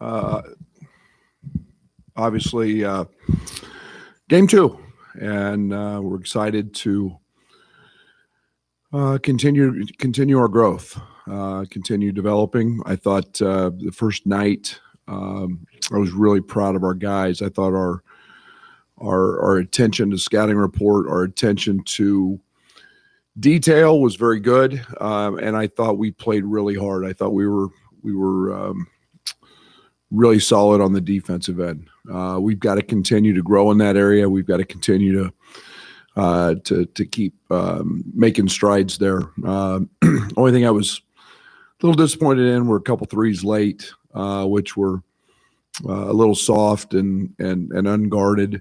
uh, obviously game 2, and we're excited to continue our growth, continue developing. I thought the first night I was really proud of our guys. I thought our attention to scouting report, our attention to detail was very good, and I thought we played really hard. I thought we were really solid on the defensive end. We've got to continue to grow in that area. We've got to continue to keep making strides there. Only thing I was a little disappointed in were a couple threes late, which were a little soft and unguarded.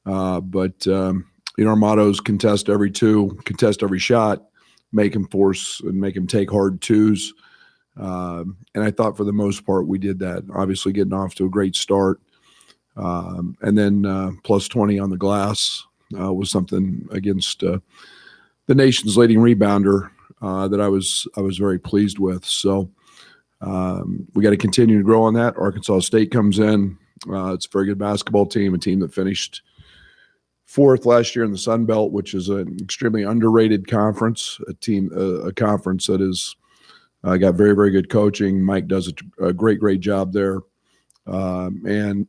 But our motto is contest every two, contest every shot, make them force and make them take hard twos. And I thought for the most part we did that. Obviously getting off to a great start. And then plus 20 on the glass was something against the nation's leading rebounder that I was very pleased with. So we got to continue to grow on that. Arkansas State comes in. It's a very good basketball team, a team that finished 4th last year in the Sun Belt, which is an extremely underrated conference, a conference that is got very, very good coaching. Mike does a great job there. And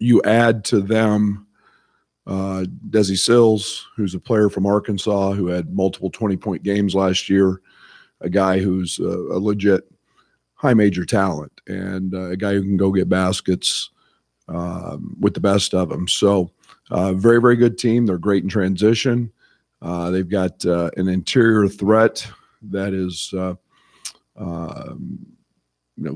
you add to them Desi Sills, who's a player from Arkansas who had multiple 20-point games last year, a guy who's a legit high major talent and a guy who can go get baskets with the best of them. So very, very good team. They're great in transition. They've got an interior threat that is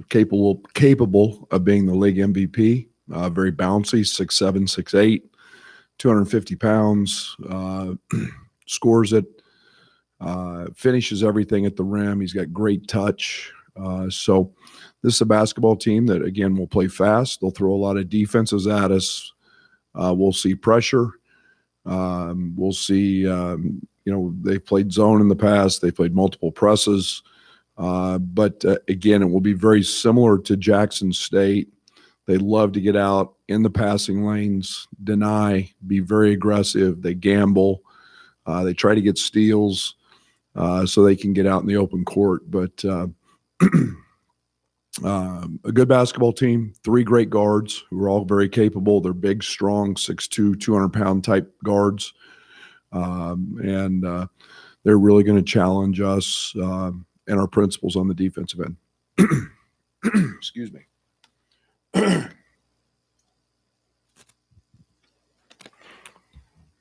capable of being the league MVP. Very bouncy, 6'7", 6'8", 250 pounds, scores it, finishes everything at the rim. He's got great touch. So this is a basketball team that, again, will play fast. They'll throw a lot of defenses at us. We'll see pressure. We'll see, they've played zone in the past. They played multiple presses. But again, it will be very similar to Jackson State. They love to get out in the passing lanes, deny, be very aggressive. They gamble. They try to get steals so they can get out in the open court. But a good basketball team, 3 great guards who are all very capable. They're big, strong, 6'2", 200-pound type guards. And they're really going to challenge us and our principles on the defensive end. Excuse me.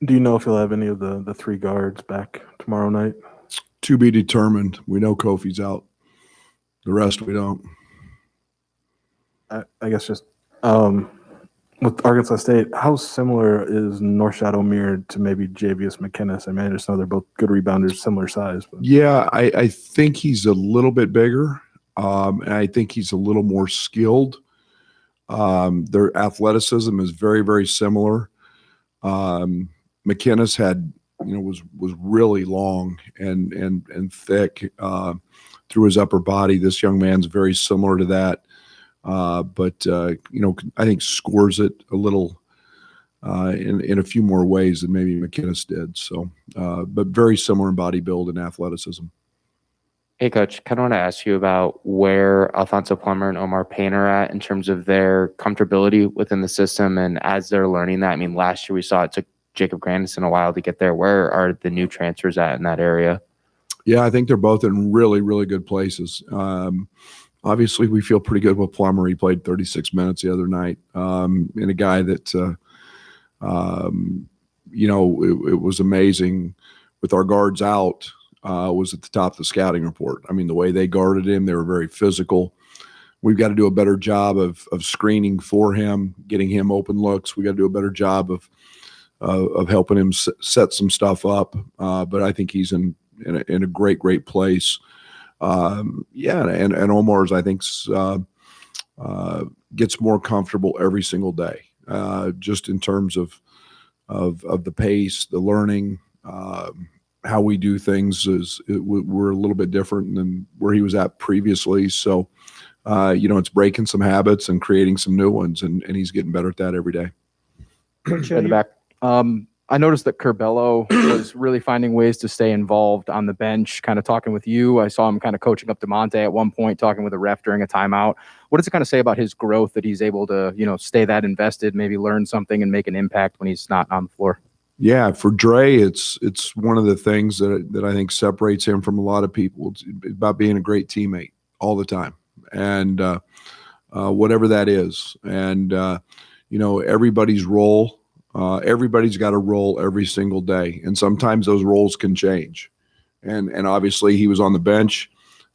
Do you know if you'll have any of the 3 guards back tomorrow night? To be determined. We know Kofi's out. The rest we don't. I guess just with Arkansas State, how similar is Norshad Omier to maybe Javius McInnes? I mean, I just know they're both good rebounders, similar size. But. Yeah, I think he's a little bit bigger, and I think he's a little more skilled. Their athleticism is very, very similar. McInnes was really long and thick through his upper body. This young man's very similar to that. But I think scores it a little in a few more ways than maybe McInnes did. So, but very similar in body build and athleticism. Hey, Coach, kind of want to ask you about where Alfonso Plummer and Omar Payne are at in terms of their comfortability within the system. And as they're learning that, I mean, last year we saw it took Jacob Grandison a while to get there. Where are the new transfers at in that area? Yeah, I think they're both in really, really good places. Obviously, we feel pretty good with Plummer. He played 36 minutes the other night. And a guy that, it was amazing with our guards out, was at the top of the scouting report. I mean, the way they guarded him, they were very physical. We've got to do a better job of screening for him, getting him open looks. We got to do a better job of helping him set some stuff up. But I think he's in a great place. And Omar's, I think, gets more comfortable every single day, just in terms of the pace, the learning, how we do things we're a little bit different than where he was at previously. So it's breaking some habits and creating some new ones, and he's getting better at that every day. Coach, In the back. I noticed that Curbelo was really finding ways to stay involved on the bench, kind of talking with you. I saw him kind of coaching up DeMonte at one point, talking with a ref during a timeout. What does it kind of say about his growth that he's able to, stay that invested, maybe learn something and make an impact when he's not on the floor? Yeah, for Dre, it's one of the things that I think separates him from a lot of people. It's about being a great teammate all the time, and whatever that is. And everybody's role. Everybody's got a role every single day, and sometimes those roles can change. And obviously, he was on the bench.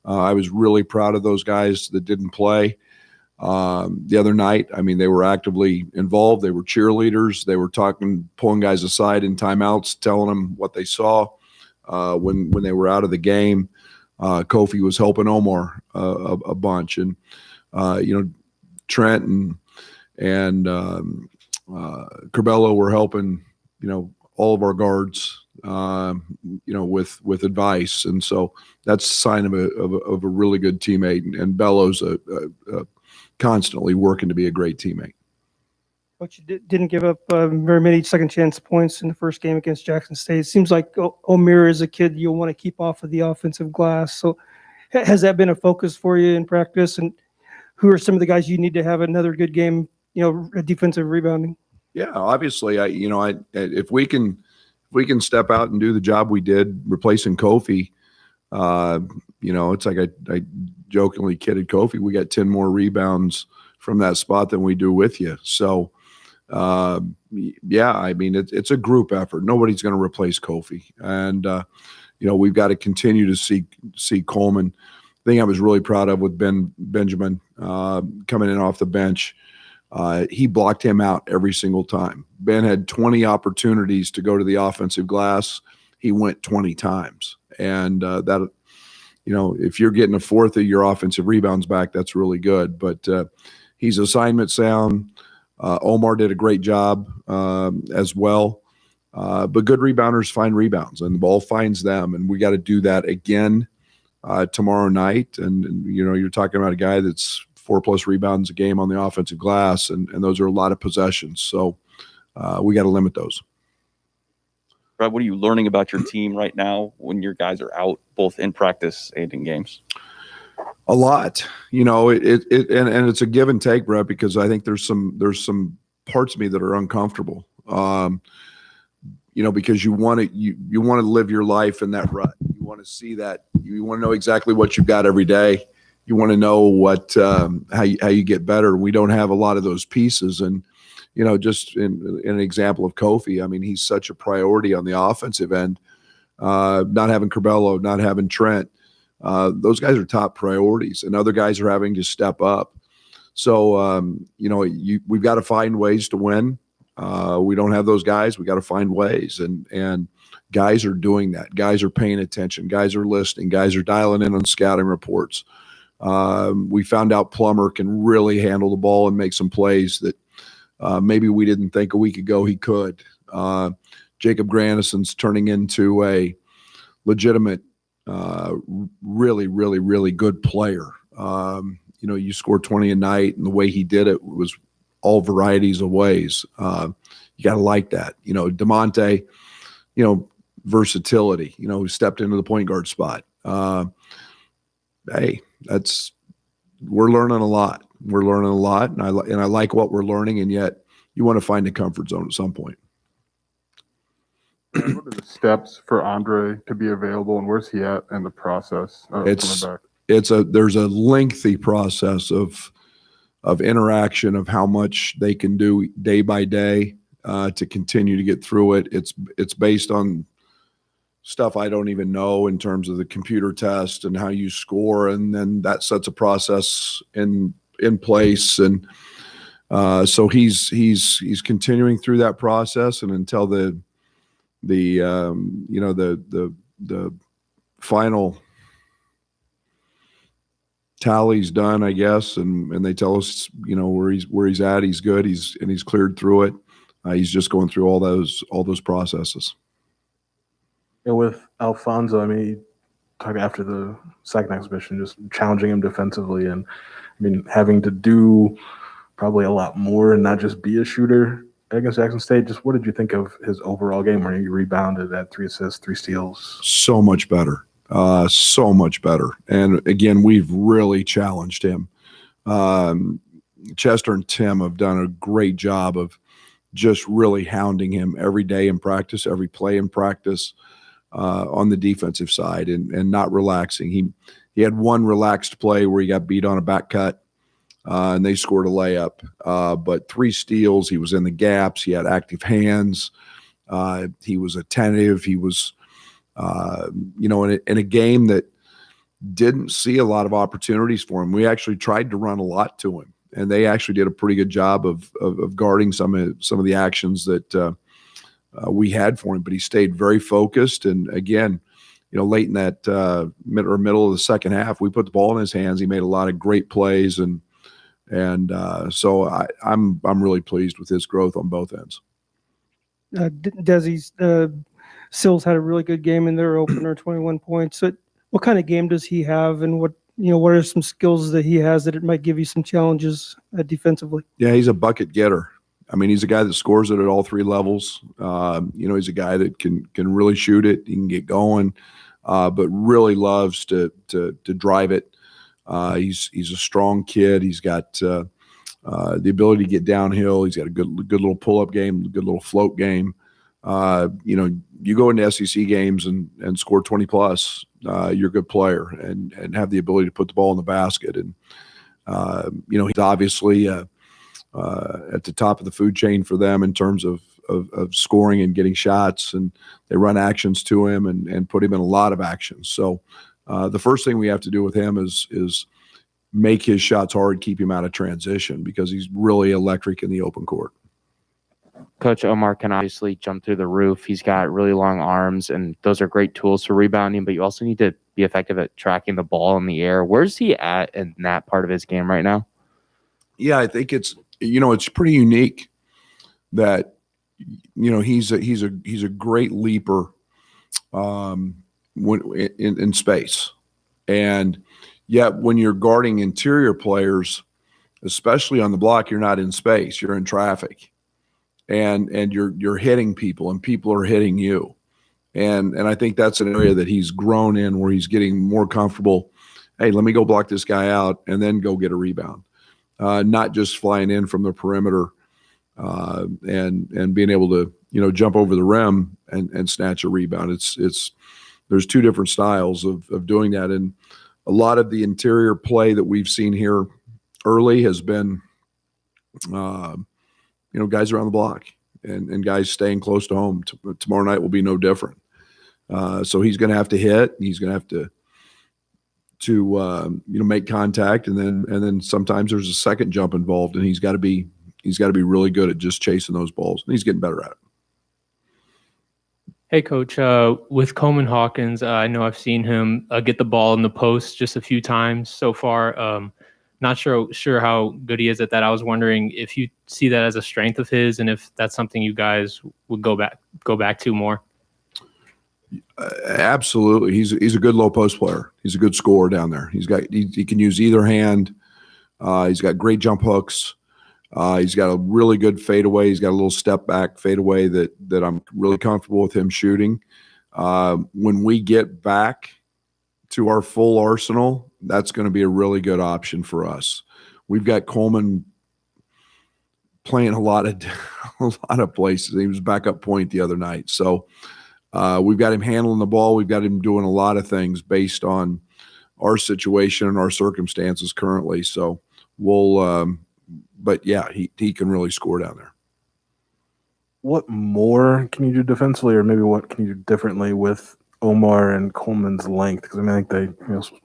I was really proud of those guys that didn't play the other night. I mean, they were actively involved. They were cheerleaders. They were pulling guys aside in timeouts, telling them what they saw when they were out of the game. Kofi was helping Omar a bunch, and Trent and Curbelo were helping, all of our guards, with advice. And so that's a sign of a really good teammate. And Bello's constantly working to be a great teammate. Coach, you didn't give up very many second chance points in the first game against Jackson State. It seems like Omer is a kid you'll want to keep off of the offensive glass. So has that been a focus for you in practice? And who are some of the guys you need to have another good game, defensive rebounding? Yeah, obviously, if we can step out and do the job we did replacing Kofi, it's like I jokingly kidded Kofi, we got 10 more rebounds from that spot than we do with you. So, it's a group effort. Nobody's going to replace Kofi, and we've got to continue to see Coleman. The thing I was really proud of with Benjamin coming in off the bench. He blocked him out every single time. Ben had 20 opportunities to go to the offensive glass. He went 20 times. And that, if you're getting a fourth of your offensive rebounds back, that's really good. But he's assignment sound. Omar did a great job as well. But good rebounders find rebounds, and the ball finds them. And we got to do that again tomorrow night. And you're talking about a guy that's 4+ rebounds a game on the offensive glass, and those are a lot of possessions. So we got to limit those. Brad, what are you learning about your team right now when your guys are out, both in practice and in games? A lot, and it's a give and take, Brett, because I think there's some parts of me that are uncomfortable. Because you want to live your life in that rut. You want to see that. You want to know exactly what you've got every day. You want to know what how you get better. We don't have a lot of those pieces, and just in an example of Kofi, I mean, he's such a priority on the offensive end. Not having Curbelo, not having Trent, those guys are top priorities, and other guys are having to step up. So we've got to find ways to win. We don't have those guys. We got to find ways, and guys are doing that. Guys are paying attention. Guys are listening. Guys are dialing in on scouting reports. We found out Plummer can really handle the ball and make some plays that maybe we didn't think a week ago he could. Jacob Grandison's turning into a legitimate, really, really, really good player. You score 20 a night, and the way he did it was all varieties of ways. You got to like that. DeMonte, versatility, who stepped into the point guard spot. Hey, we're learning a lot. We're learning a lot, and I like what we're learning, and yet you want to find a comfort zone at some point. What are the steps for Andre to be available, and where's he at in the process of coming back? There's a lengthy process of interaction of how much they can do day by day to continue to get through it. It's based on stuff I don't even know in terms of the computer test and how you score, and then that sets a process in place. And so he's continuing through that process, and until the final tally's done, I guess, and they tell us where he's at, he's good, he's cleared through it. He's just going through all those processes. With Alfonso, I mean, talking after the second exhibition, just challenging him defensively, and I mean, having to do probably a lot more and not just be a shooter against Jackson State. Just what did you think of his overall game where he rebounded at 3 assists, 3 steals? So much better. So much better. And again, we've really challenged him. Chester and Tim have done a great job of just really hounding him every day in practice, every play in practice, on the defensive side, and not relaxing. He had one relaxed play where he got beat on a back cut, and they scored a layup. But 3 steals, he was in the gaps, he had active hands, he was attentive, he was in a game that didn't see a lot of opportunities for him. We actually tried to run a lot to him, and they actually did a pretty good job of guarding some of the actions that we had for him. But he stayed very focused. And again, late in that middle of the second half, we put the ball in his hands. He made a lot of great plays, and so I'm really pleased with his growth on both ends. Desi's Sills had a really good game in their opener, 21 points. So what kind of game does he have, and what are some skills that he has that it might give you some challenges defensively? Yeah, he's a bucket getter. I mean, he's a guy that scores it at all 3 levels. He's a guy that can really shoot it. He can get going, but really loves to drive it. He's a strong kid. He's got the ability to get downhill. He's got a good little pull-up game, good little float game. You go into SEC games and score 20 plus, you're a good player and have the ability to put the ball in the basket. And he's obviously at the top of the food chain for them in terms of scoring and getting shots, and they run actions to him and put him in a lot of actions. So the first thing we have to do with him is make his shots hard, keep him out of transition, because he's really electric in the open court. Coach Omar can obviously jump through the roof. He's got really long arms, and those are great tools for rebounding, but you also need to be effective at tracking the ball in the air. Where's he at in that part of his game right now? Yeah, I think it's pretty unique that he's a great leaper when in space, and yet when you're guarding interior players, especially on the block, you're not in space, you're in traffic, and you're hitting people, and people are hitting you, and I think that's an area that he's grown in, where he's getting more comfortable. Hey, let me go block this guy out and then go get a rebound. Not just flying in from the perimeter and being able to jump over the rim and snatch a rebound. There's 2 different styles of doing that, and a lot of the interior play that we've seen here early has been guys around the block and guys staying close to home. Tomorrow night will be no different. So he's going to have to hit. He's going to have to make contact, and then sometimes there's a second jump involved, and he's got to be really good at just chasing those balls, and he's getting better at it. Hey, Coach, with Coleman Hawkins, I know I've seen him get the ball in the post just a few times so far. Not sure how good he is at that. I was wondering if you see that as a strength of his, and if that's something you guys would go back to more. Absolutely. He's a good low post player. He's a good scorer down there. He can use either hand. He's got great jump hooks. He's got a really good fadeaway. He's got a little step back fadeaway that I'm really comfortable with him shooting. When we get back to our full arsenal, that's going to be a really good option for us. We've got Coleman playing a lot of places. He was backup point the other night. So we've got him handling the ball. We've got him doing a lot of things based on our situation and our circumstances currently. So but yeah, he can really score down there. What more can you do defensively, or maybe what can you do differently with Omar and Coleman's length? Because I think they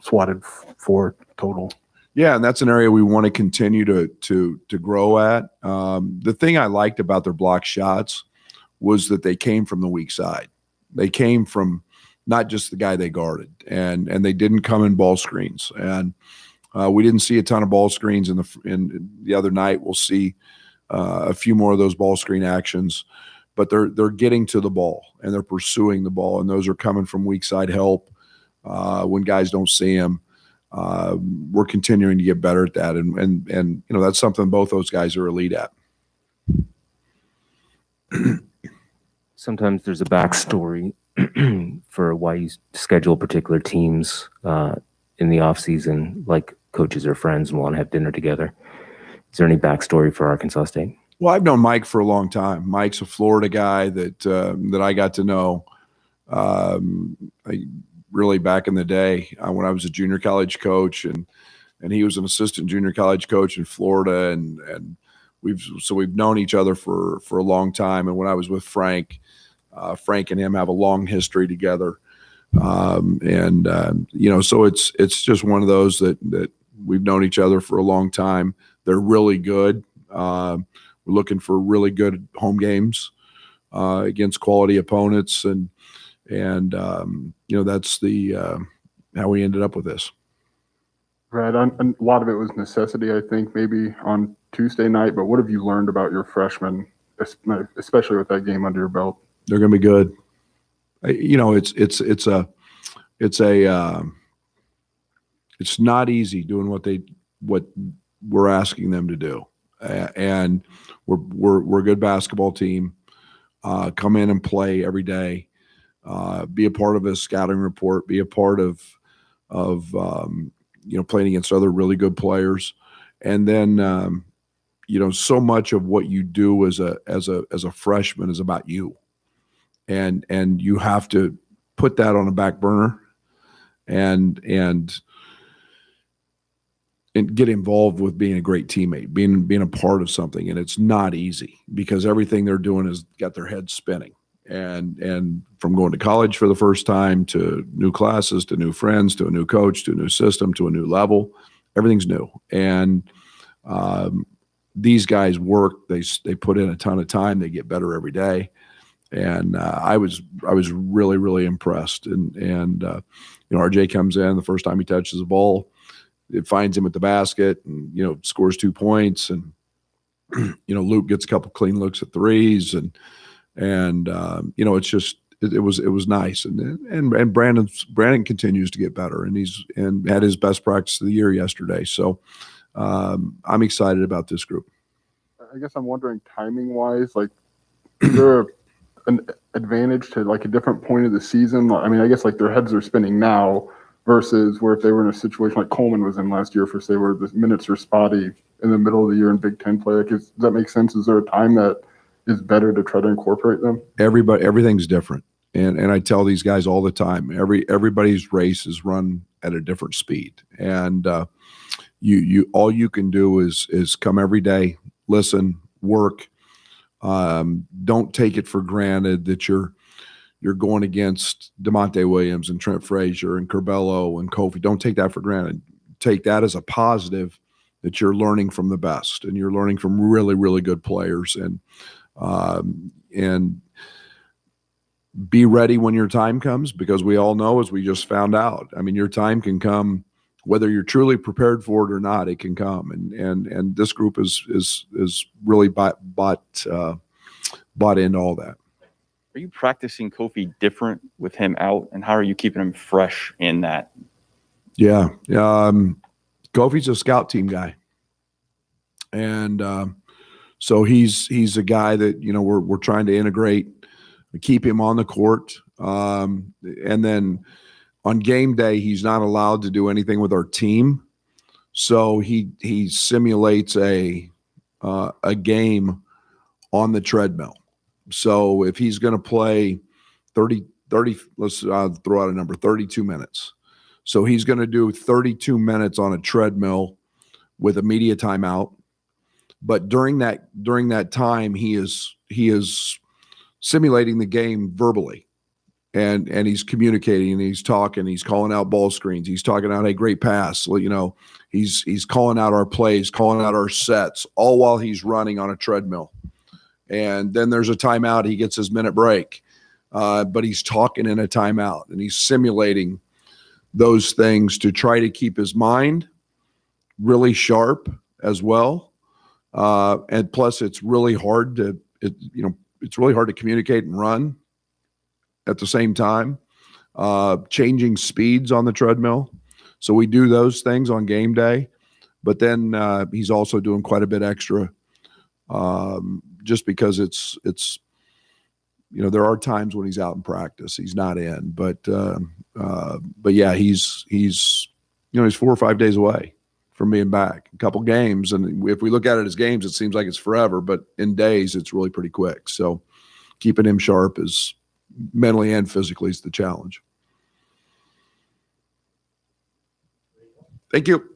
swatted 4 total. Yeah, and that's an area we want to continue to grow at. The thing I liked about their block shots was that they came from the weak side. They came from not just the guy they guarded, and they didn't come in ball screens. And we didn't see a ton of ball screens in the other night. We'll see a few more of those ball screen actions, but they're getting to the ball and they're pursuing the ball, and those are coming from weak side help when guys don't see them. we're continuing to get better at that. And you know, that's something both those guys are elite at. Sometimes there's a backstory for why you schedule particular teams in the off season, like coaches are friends and want to have dinner together. Is there any backstory for Arkansas State? Well, I've known Mike for a long time. Mike's a Florida guy that I got to know really back in the day when I was a junior college coach, and he was an assistant junior college coach in Florida, and we've known each other for a long time. And when I was with Frank, Frank and him have a long history together, you know, so it's just one of those that we've known each other for a long time. They're really good. We're looking for really good home games against quality opponents, and you know, that's how we ended up with this. Right. And a lot of it was necessity, I think, maybe on Tuesday night. But what have you learned about your freshmen, especially with that game under your belt? They're going to be good. You know, it's not easy doing what we're asking them to do, and we're a good basketball team. Come in and play every day. Be a part of a scouting report. Be a part of you know, playing against other really good players, and then you know, so much of what you do as a freshman is about you, and you have to put that on a back burner, and get involved with being a great teammate, being a part of something. And it's not easy because everything they're doing has got their heads spinning. And from going to college for the first time to new classes, to new friends, to a new coach, to a new system, to a new level, everything's new. And these guys work, they put in a ton of time, they get better every day. And I was really, really impressed. And you know, RJ comes in, the first time he touches the ball, it finds him at the basket, and you know, scores 2 points, and you know, Luke gets a couple clean looks at threes, and you know, it's just it was nice, and Brandon continues to get better, and he's had his best practice of the year yesterday. So I'm excited about this group. I guess I'm wondering, timing wise, like, is there an advantage to like a different point of the season? I mean, I guess like their heads are spinning now versus where if they were in a situation like Coleman was in last year, for say, where the minutes are spotty in the middle of the year in Big Ten play. Like, does that make sense? Is there a time that is better to try to incorporate them? Everything's different, and I tell these guys all the time. Everybody's race is run at a different speed, and you all you can do is come every day, listen, work. Don't take it for granted that you're going against DeMonte Williams and Trent Frazier and Curbelo and Kofi. Don't take that for granted. Take that as a positive, that you're learning from the best, and you're learning from really, really good players, and be ready when your time comes, because we all know, as we just found out, I mean, your time can come whether you're truly prepared for it or not. It can come, and this group is really bought into all that. Are you practicing Kofi different with him out, and how are you keeping him fresh in that? Yeah. Kofi's a scout team guy. And so he's a guy that, you know, we're trying to integrate, keep him on the court. And then on game day, he's not allowed to do anything with our team. So he simulates a game on the treadmill. So if he's going to play 30, let's throw out a number, 32 minutes. So he's going to do 32 minutes on a treadmill with a media timeout. But during that time, he is simulating the game verbally, and he's communicating, and he's talking, he's calling out ball screens, he's talking out a great pass. You know, he's calling out our plays, calling out our sets, all while he's running on a treadmill. And then there's a timeout. He gets his minute break, but he's talking in a timeout, and he's simulating those things to try to keep his mind really sharp as well. And plus, it's really hard to communicate and run at the same time. Changing speeds on the treadmill. So we do those things on game day, but then he's also doing quite a bit extra, just because it's there are times when he's out in practice, he's not in, but yeah, he's 4 or 5 days away from being back. A couple games, and if we look at it as games, it seems like it's forever, but in days, it's really pretty quick. So keeping him sharp is mentally and physically is the challenge. Thank you.